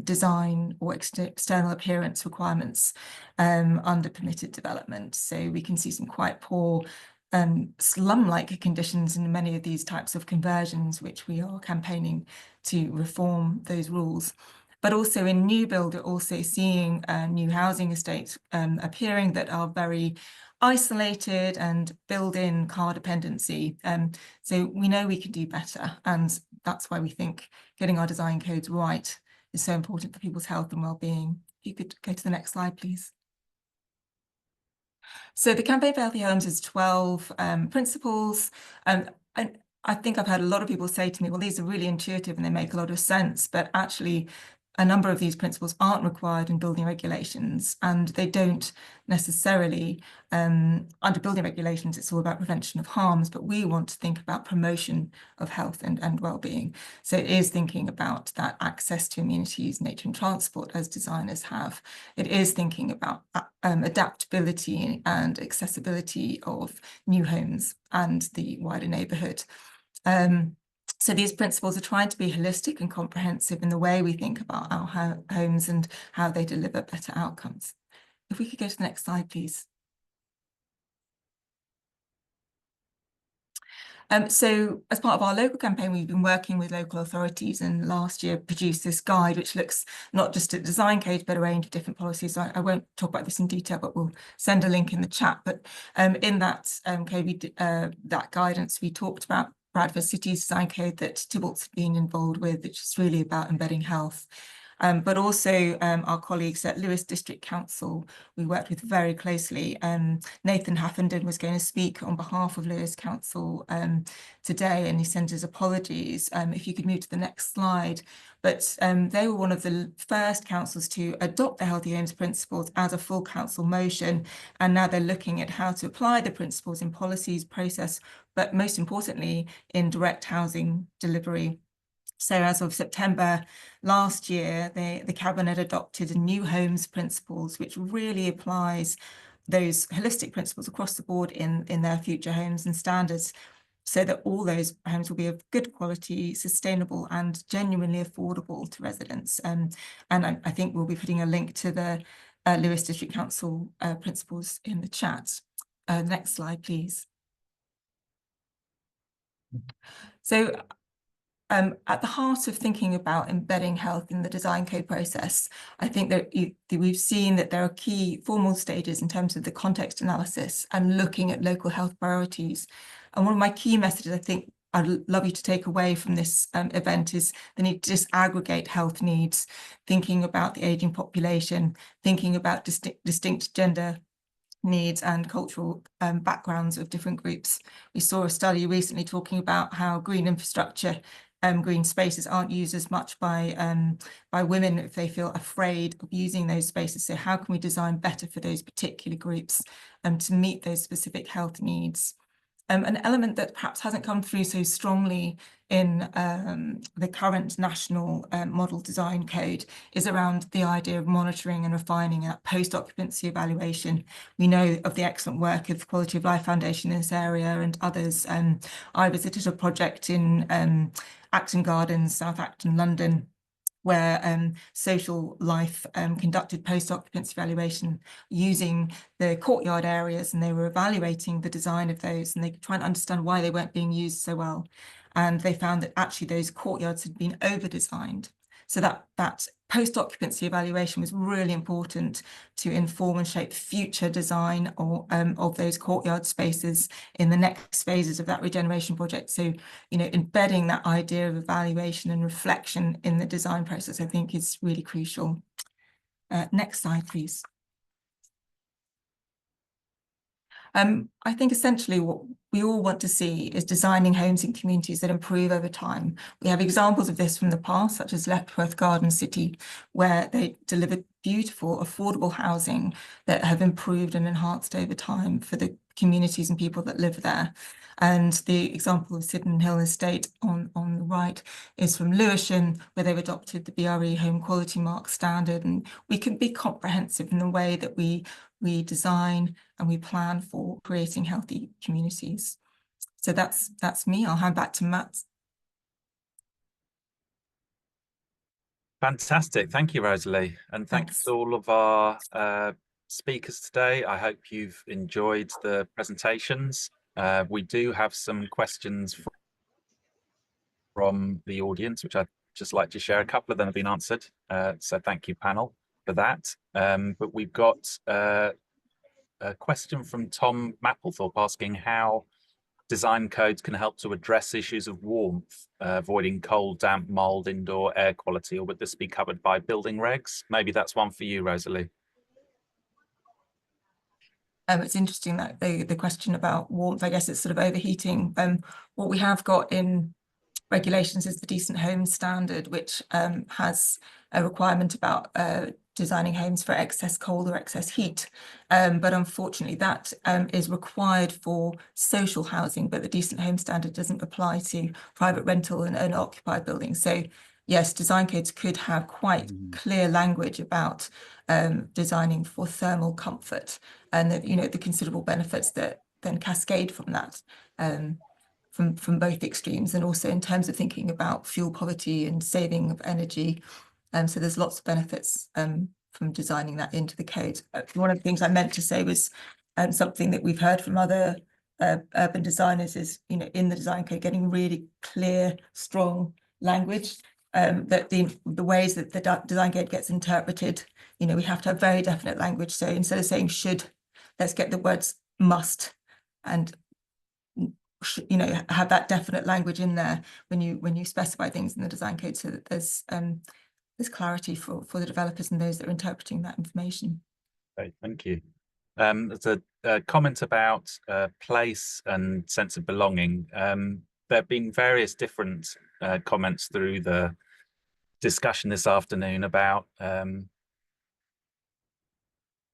design or external appearance requirements under permitted development. So we can see some quite poor slum-like conditions in many of these types of conversions, which we are campaigning to reform those rules. But also in new build, we're also seeing new housing estates appearing that are very isolated and build in car dependency. So we know we can do better, and that's why we think getting our design codes right is so important for people's health and well-being. If you could go to the next slide, please. So the Campaign for Healthy Homes is 12 principles. And I think I've had a lot of people say to me, well, these are really intuitive and they make a lot of sense, but actually a number of these principles aren't required in building regulations, and they don't necessarily, under building regulations, it's all about prevention of harms, but we want to think about promotion of health and well-being. So it is thinking about that access to amenities, nature and transport as designers have. It is thinking about adaptability and accessibility of new homes and the wider neighbourhood. So these principles are trying to be holistic and comprehensive in the way we think about our homes and how they deliver better outcomes. If we could go to the next slide, please. So as part of our local campaign, we've been working with local authorities, and last year produced this guide, which looks not just at design codes, but a range of different policies. I won't talk about this in detail, but we'll send a link in the chat. But in that code, that guidance, we talked about Bradford City's design code that Tibbalds had been involved with, which is really about embedding health. but also our colleagues at Lewes District Council, we worked with very closely. Nathan Haffenden was going to speak on behalf of Lewes Council today, and he sent his apologies. If you could move to the next slide. But they were one of the first councils to adopt the Healthy Homes Principles as a full council motion, and now they're looking at how to apply the principles in policies, process, but most importantly, in direct housing delivery. So as of September last year, the Cabinet adopted a new homes principles, which really applies those holistic principles across the board in their future homes and standards, so that all those homes will be of good quality, sustainable and genuinely affordable to residents. And I think we'll be putting a link to the Lewes District Council principles in the chat. Next slide, please. So at the heart of thinking about embedding health in the design code process, I think that we've seen that there are key formal stages in terms of the context analysis and looking at local health priorities. And one of my key messages I think I'd love you to take away from this event is the need to disaggregate health needs, thinking about the ageing population, thinking about distinct gender needs and cultural backgrounds of different groups. We saw a study recently talking about how green infrastructure, green spaces aren't used as much by women if they feel afraid of using those spaces. So how can we design better for those particular groups to meet those specific health needs? An element that perhaps hasn't come through so strongly in the current national model design code is around the idea of monitoring and refining that post-occupancy evaluation. We know of the excellent work of the Quality of Life Foundation in this area and others. I visited a project in Acton Gardens, South Acton, London, where Social Life conducted post-occupancy evaluation using the courtyard areas, and they were evaluating the design of those, and they could try and understand why they weren't being used so well. And they found that actually those courtyards had been over-designed. So that post-occupancy evaluation was really important to inform and shape future design of those courtyard spaces in the next phases of that regeneration project. So, embedding that idea of evaluation and reflection in the design process, I think, is really crucial. Next slide, please. I think essentially what we all want to see is designing homes in communities that improve over time. We have examples of this from the past, such as Letchworth Garden City, where they delivered beautiful, affordable housing that have improved and enhanced over time for the communities and people that live there. And the example of Sydenham Hill Estate on the right is from Lewisham, where they've adopted the BRE Home Quality Mark standard. And we can be comprehensive in the way that we design and we plan for creating healthy communities. So that's me. I'll hand back to Matt. Fantastic. Thank you, Rosalie. And thanks to all of our speakers today. I hope you've enjoyed the presentations. We do have some questions from the audience, which I'd just like to share. A couple of them have been answered. So thank you, panel, for that. But we've got a question from Tom Mapplethorpe asking how design codes can help to address issues of warmth, avoiding cold, damp, mold, indoor air quality, or would this be covered by building regs? Maybe that's one for you, Rosalie. It's interesting that the question about warmth, I guess it's sort of overheating. What we have got in regulations is the Decent Homes Standard, which has a requirement about designing homes for excess cold or excess heat. But unfortunately, that is required for social housing, but the Decent Home Standard doesn't apply to private rental and owner-occupied buildings. So yes, design codes could have quite clear language about designing for thermal comfort and the considerable benefits that then cascade from that. From both extremes, and also in terms of thinking about fuel poverty and saving of energy. So there's lots of benefits from designing that into the code. One of the things I meant to say was something that we've heard from other urban designers is, in the design code, getting really clear, strong language, that the ways that the design code gets interpreted, we have to have very definite language. So instead of saying should, let's get the words must and have that definite language in there when you specify things in the design code, so that there's clarity for the developers and those that are interpreting that information. Okay, thank you. There's a comment about place and sense of belonging. There have been various different comments through the discussion this afternoon about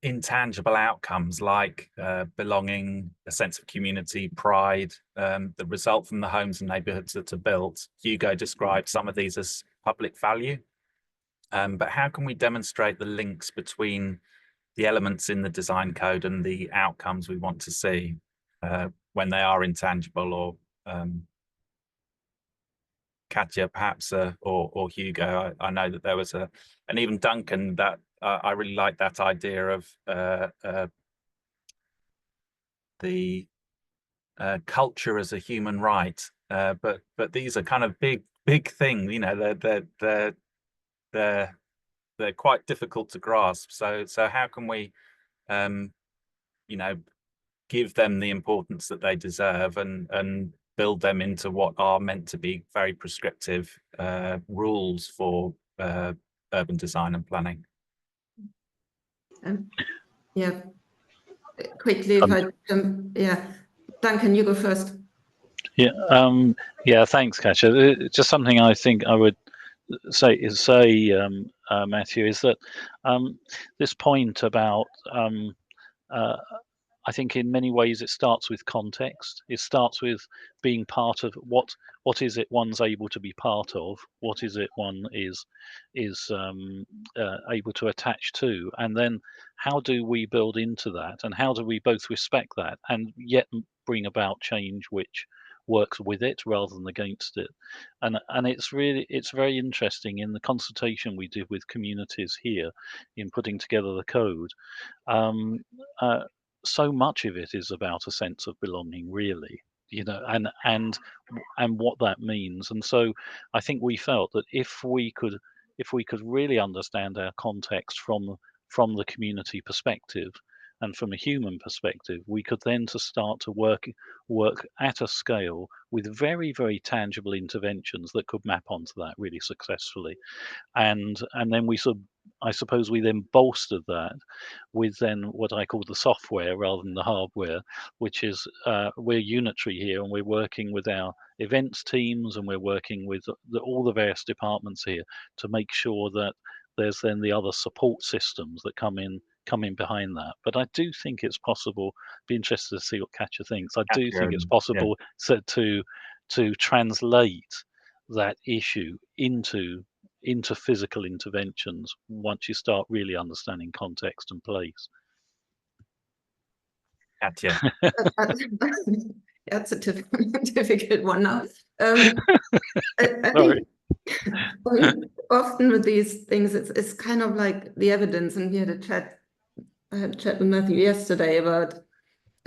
intangible outcomes like belonging, a sense of community, pride, the result from the homes and neighbourhoods that are built. Hugo described some of these as public value, but how can we demonstrate the links between the elements in the design code and the outcomes we want to see when they are intangible? Or Katja, perhaps, or Hugo, I know that there was and even Duncan, that I really like that idea of the culture as a human right, but these are kind of big things, you know. They're quite difficult to grasp. So how can we, you know, give them the importance that they deserve and build them into what are meant to be very prescriptive rules for urban design and planning? Yeah, quickly, if I yeah, Duncan, you go first. Yeah, thanks, Katja. Just something I think I would say, Matthew, is that this point about I think in many ways it starts with context. It starts with being part of what is it one's able to be part of, what is it one is able to attach to, and then how do we build into that, and how do we both respect that and yet bring about change which works with it rather than against it. And it's very interesting in the consultation we did with communities here in putting together the code. So much of it is about a sense of belonging, really, you know, and what that means. And so I think we felt that if we could really understand our context from the community perspective and from a human perspective, we could then start to work at a scale with very, very tangible interventions that could map onto that really successfully. And then I suppose we then bolstered that with then what I call the software rather than the hardware, which is we're unitary here, and we're working with our events teams, and we're working with all the various departments here to make sure that there's then the other support systems that come in behind that. But I do think it's possible. Be interested to see what Katja thinks. I do think it's possible to translate that issue into physical interventions once you start really understanding context and place. Katja. That's a difficult one now. I think often with these things, it's kind of like the evidence, and we had a chat. I had a chat with Matthew yesterday about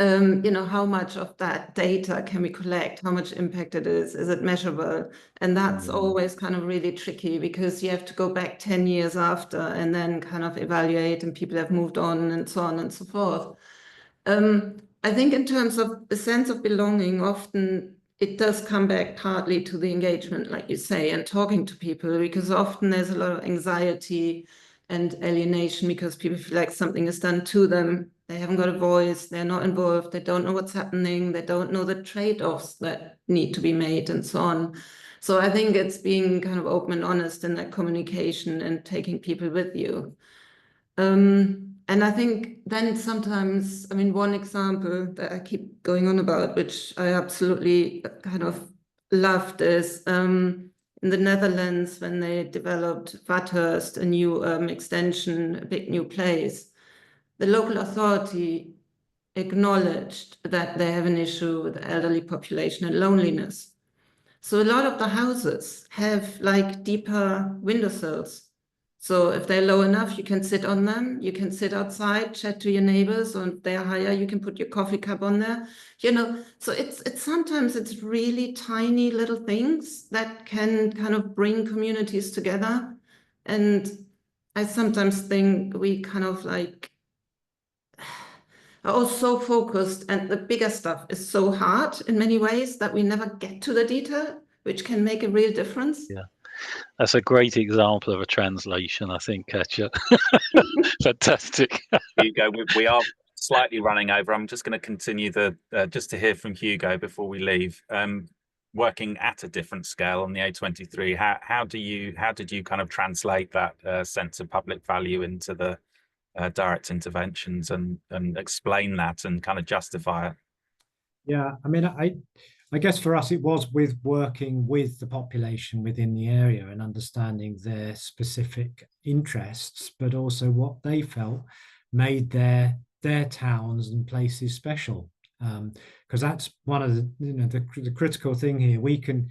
you know, how much of that data can we collect, how much impact it is it measurable? And that's always kind of really tricky, because you have to go back 10 years after and then kind of evaluate, and people have moved on and so on and so forth. I think in terms of the sense of belonging, often it does come back partly to the engagement, like you say, and talking to people, because often there's a lot of anxiety and alienation because people feel like something is done to them. They haven't got a voice, they're not involved, they don't know what's happening, they don't know the trade-offs that need to be made and so on. So I think it's being kind of open and honest in that communication and taking people with you. And I think then sometimes, I mean, one example that I keep going on about, which I absolutely kind of loved, is in the Netherlands, when they developed Vathurst, a new extension, a big new place, the local authority acknowledged that they have an issue with the elderly population and loneliness. So a lot of the houses have like deeper windowsills. So if they're low enough, you can sit on them, you can sit outside, chat to your neighbors, or if they're higher, you can put your coffee cup on there, you know. So it's sometimes it's really tiny little things that can kind of bring communities together. And I sometimes think we kind of like are all so focused, and the bigger stuff is so hard in many ways that we never get to the detail, which can make a real difference. Yeah. That's a great example of a translation, I think, Katja. Fantastic. Hugo, we are slightly running over. I'm just going to continue just to hear from Hugo before we leave. Working at a different scale on the A23, how did you kind of translate that sense of public value into the direct interventions and explain that and kind of justify it? Yeah, I mean, I guess for us it was with working with the population within the area and understanding their specific interests, but also what they felt made their towns and places special. Because that's one of the critical thing here. We can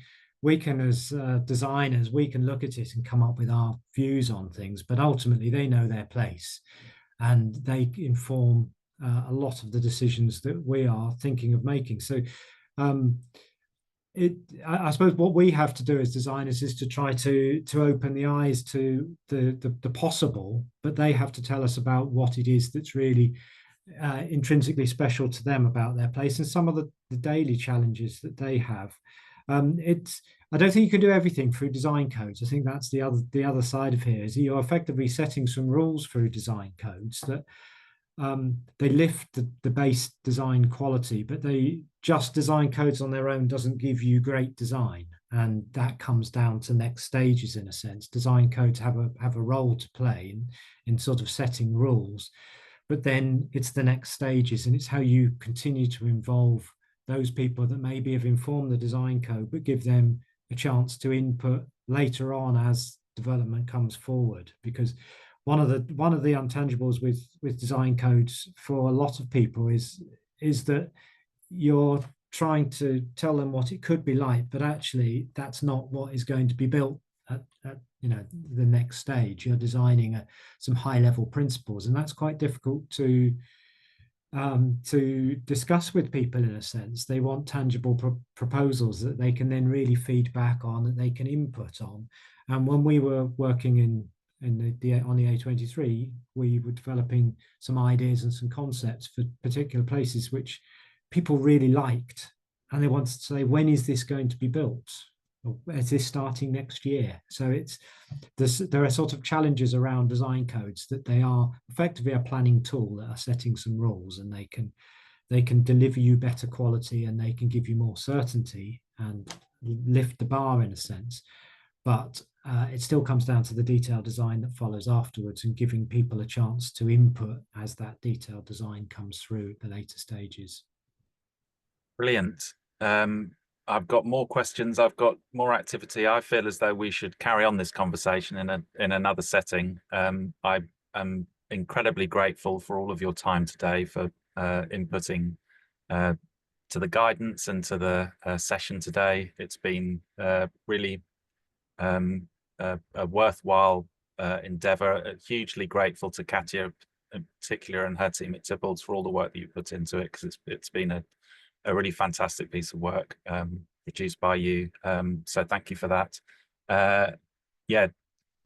as designers, we can look at it and come up with our views on things, but ultimately they know their place and they inform a lot of the decisions that we are thinking of making. So I suppose what we have to do as designers is to try to open the eyes to the possible, but they have to tell us about what it is that's really intrinsically special to them about their place and some of the daily challenges that they have. I don't think you can do everything through design codes. I think that's the other side of here is you're effectively setting some rules through design codes that they lift the base design quality, but just design codes on their own doesn't give you great design, and that comes down to next stages in a sense. Design codes have a role to play in sort of setting rules, but then it's the next stages, and it's how you continue to involve those people that maybe have informed the design code, but give them a chance to input later on as development comes forward. Because one of the intangibles with design codes for a lot of people is that you're trying to tell them what it could be like, but actually that's not what is going to be built at the next stage. You're designing some high level principles, and that's quite difficult to discuss with people in a sense. They want tangible proposals that they can then really feed back on, that they can input on. And when we were working on the A23, we were developing some ideas and some concepts for particular places which people really liked, and they wanted to say, when is this going to be built? Or is this starting next year? So there are sort of challenges around design codes that they are effectively a planning tool that are setting some rules, and they can deliver you better quality, and they can give you more certainty and lift the bar in a sense. But it still comes down to the detailed design that follows afterwards and giving people a chance to input as that detailed design comes through at the later stages. Brilliant. I've got more questions. I've got more activity. I feel as though we should carry on this conversation in another setting. I am incredibly grateful for all of your time today, for inputting to the guidance and to the session today. It's been really a worthwhile endeavour. Hugely grateful to Katja in particular and her team at Tibbalds for all the work that you put into it, because it's been a really fantastic piece of work produced by you. So thank you for that. Yeah,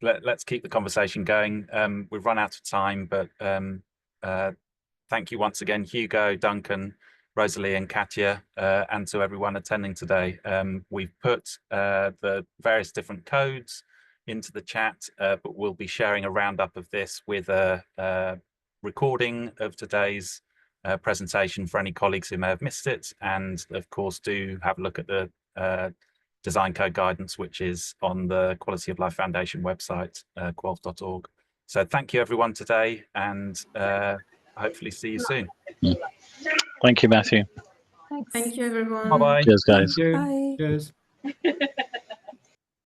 let's keep the conversation going. We've run out of time, but thank you once again, Hugo, Duncan, Rosalie and Katja, and to everyone attending today. We've put the various different codes into the chat, but we'll be sharing a roundup of this with a recording of today's presentation for any colleagues who may have missed it. And of course, do have a look at the design code guidance, which is on the Quality of Life Foundation website, qualf.org. So thank you everyone today, and hopefully see you soon. Thank you, Matthew. Thank you, everyone. Bye-bye. Cheers, guys. Thank you. Bye. Cheers.